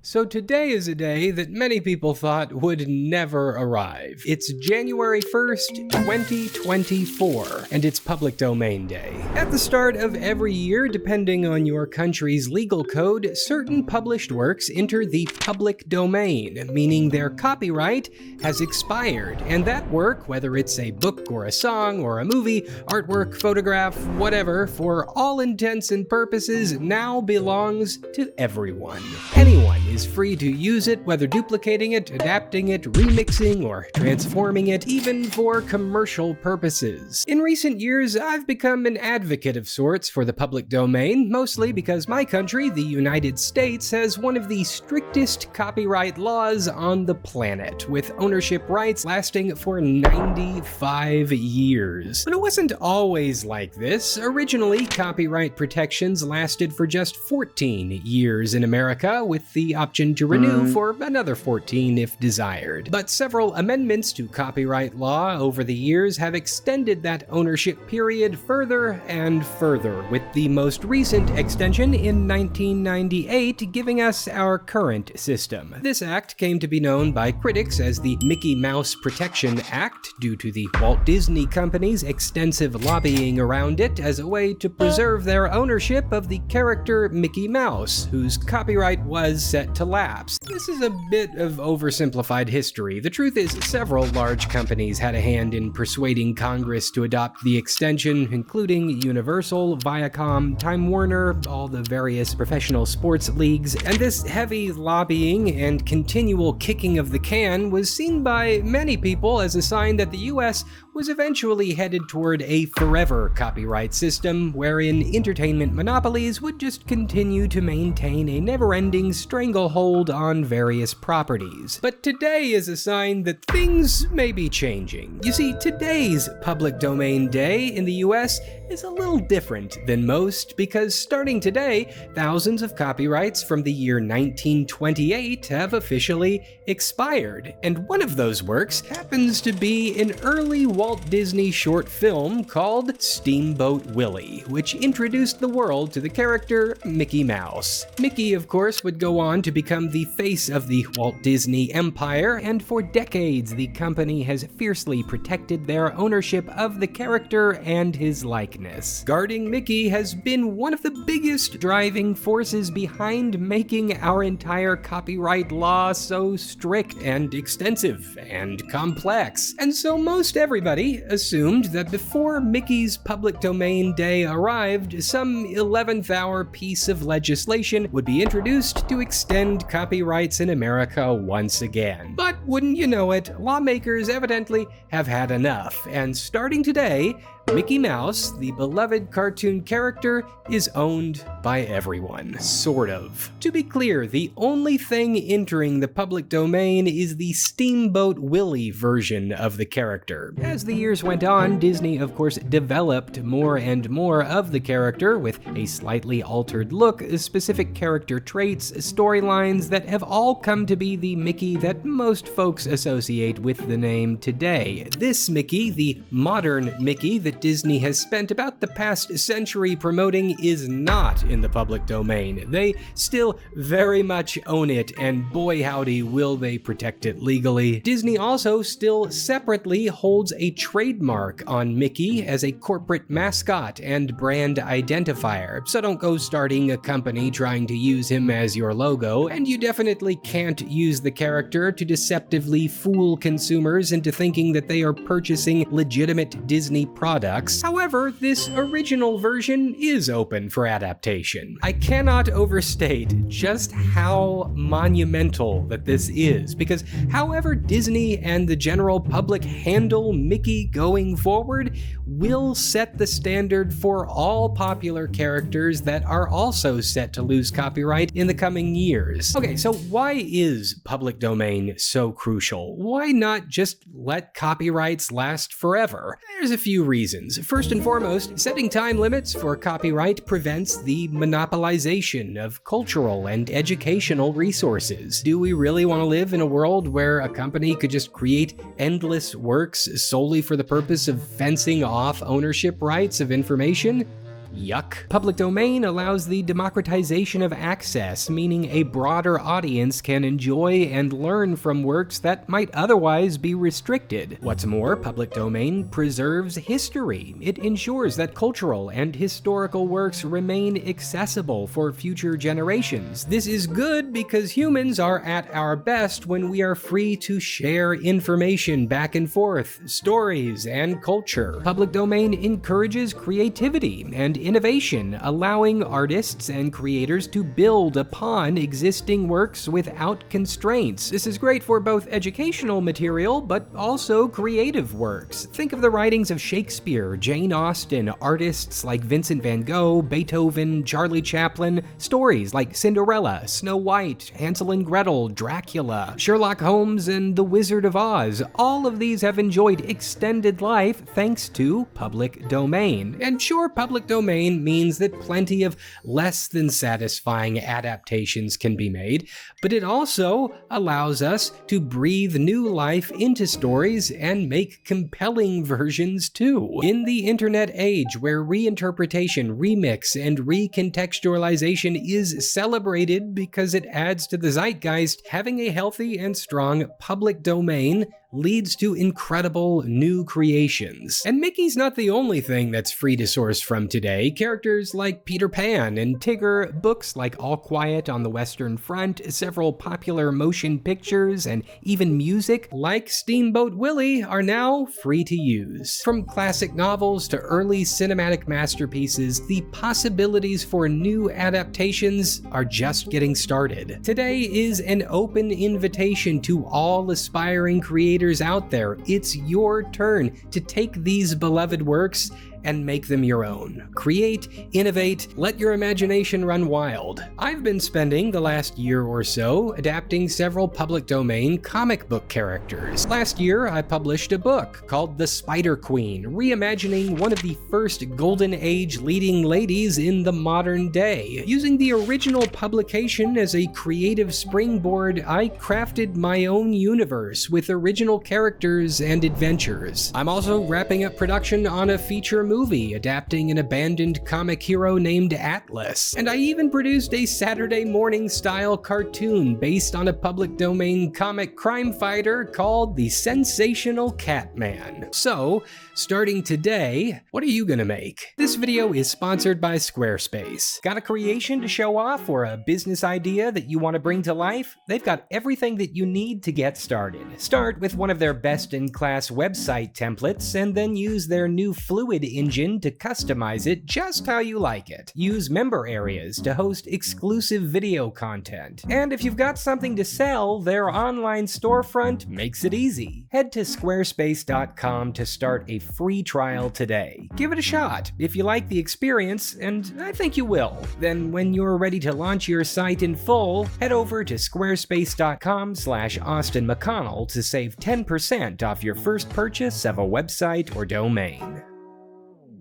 So today is a day that many people thought would never arrive. It's January 1st, 2024, and it's Public Domain Day. At the start of every year, depending on your country's legal code, certain published works enter the public domain, meaning their copyright has expired, and that work, whether it's a book or a song or a movie, artwork, photograph, whatever, for all intents and purposes, now belongs to everyone. Anyone is free to use it, whether duplicating it, adapting it, remixing, or transforming it, even for commercial purposes. In recent years, I've become an advocate of sorts for the public domain, mostly because my country, the United States, has one of the strictest copyright laws on the planet, with ownership rights lasting for 95 years. But it wasn't always like this. Originally, copyright protections lasted for just 14 years in America, with the option to renew for another 14 if desired. But several amendments to copyright law over the years have extended that ownership period further and further, with the most recent extension in 1998 giving us our current system. This act came to be known by critics as the Mickey Mouse Protection Act, due to the Walt Disney Company's extensive lobbying around it as a way to preserve their ownership of the character Mickey Mouse, whose copyright was set to lapse. This is a bit of oversimplified history. The truth is, several large companies had a hand in persuading Congress to adopt the extension, including Universal, Viacom, Time Warner, all the various professional sports leagues, and this heavy lobbying and continual kicking of the can was seen by many people as a sign that the US was eventually headed toward a forever copyright system wherein entertainment monopolies would just continue to maintain a never-ending stranglehold on various properties. But today is a sign that things may be changing. You see, today's Public Domain Day in the US is a little different than most because starting today, thousands of copyrights from the year 1928 have officially expired, and one of those works happens to be an early Walt Disney short film called Steamboat Willie, which introduced the world to the character Mickey Mouse. Mickey, of course, would go on to become the face of the Walt Disney Empire, and for decades the company has fiercely protected their ownership of the character and his likeness. Guarding Mickey has been one of the biggest driving forces behind making our entire copyright law so strict and extensive and complex. And so most everybody assumed that before Mickey's Public Domain Day arrived, some 11th hour piece of legislation would be introduced to extend copyrights in America once again. But wouldn't you know it, lawmakers evidently have had enough, and starting today, Mickey Mouse, the beloved cartoon character, is owned by everyone. Sort of. To be clear, the only thing entering the public domain is the Steamboat Willie version of the character. As the years went on, Disney, of course, developed more and more of the character with a slightly altered look, specific character traits, storylines that have all come to be the Mickey that most folks associate with the name today. This Mickey, the modern Mickey that Disney has spent about the past century promoting, is not in the public domain. They still very much own it, and boy howdy will they protect it legally. Disney also still separately holds a trademark on Mickey as a corporate mascot and brand identifier, so don't go starting a company trying to use him as your logo, and you definitely can't use the character to deceptively fool consumers into thinking that they are purchasing legitimate Disney products. However, this original version is open for adaptation. I cannot overstate just how monumental that this is, because however Disney and the general public handle Mickey going forward will set the standard for all popular characters that are also set to lose copyright in the coming years. Okay, so why is public domain so crucial? Why not just let copyrights last forever? There's a few reasons. First and foremost, setting time limits for copyright prevents the monopolization of cultural and educational resources. Do we really want to live in a world where a company could just create endless works solely for the purpose of fencing off ownership rights of information? Yuck. Public domain allows the democratization of access, meaning a broader audience can enjoy and learn from works that might otherwise be restricted. What's more, public domain preserves history. It ensures that cultural and historical works remain accessible for future generations. This is good because humans are at our best when we are free to share information back and forth, stories, and culture. Public domain encourages creativity and innovation, allowing artists and creators to build upon existing works without constraints. This is great for both educational material, but also creative works. Think of the writings of Shakespeare, Jane Austen, artists like Vincent van Gogh, Beethoven, Charlie Chaplin, stories like Cinderella, Snow White, Hansel and Gretel, Dracula, Sherlock Holmes, and The Wizard of Oz. All of these have enjoyed extended life thanks to public domain. And sure, public domain means that plenty of less than satisfying adaptations can be made, but it also allows us to breathe new life into stories and make compelling versions too. In the internet age, where reinterpretation, remix, and recontextualization is celebrated because it adds to the zeitgeist, having a healthy and strong public domain leads to incredible new creations. And Mickey's not the only thing that's free to source from today. Characters like Peter Pan and Tigger, books like All Quiet on the Western Front, several popular motion pictures, and even music like Steamboat Willie are now free to use. From classic novels to early cinematic masterpieces, the possibilities for new adaptations are just getting started. Today is an open invitation to all aspiring creators out there. It's your turn to take these beloved works and make them your own. Create, innovate, let your imagination run wild. I've been spending the last year or so adapting several public domain comic book characters. Last year, I published a book called The Spider Queen, reimagining one of the first Golden Age leading ladies in the modern day. Using the original publication as a creative springboard, I crafted my own universe with original characters and adventures. I'm also wrapping up production on a feature movie adapting an abandoned comic hero named Atlas. And I even produced a Saturday morning style cartoon based on a public domain comic crime fighter called the Sensational Catman. So, starting today, what are you gonna make? This video is sponsored by Squarespace. Got a creation to show off or a business idea that you want to bring to life? They've got everything that you need to get started. Start with one of their best-in-class website templates and then use their new Fluid engine to customize it just how you like it. Use member areas to host exclusive video content. And if you've got something to sell, their online storefront makes it easy. Head to squarespace.com to start a free trial today. Give it a shot if you like the experience, and I think you will. Then when you're ready to launch your site in full, head over to squarespace.com/Austin McConnell to save 10% off your first purchase of a website or domain.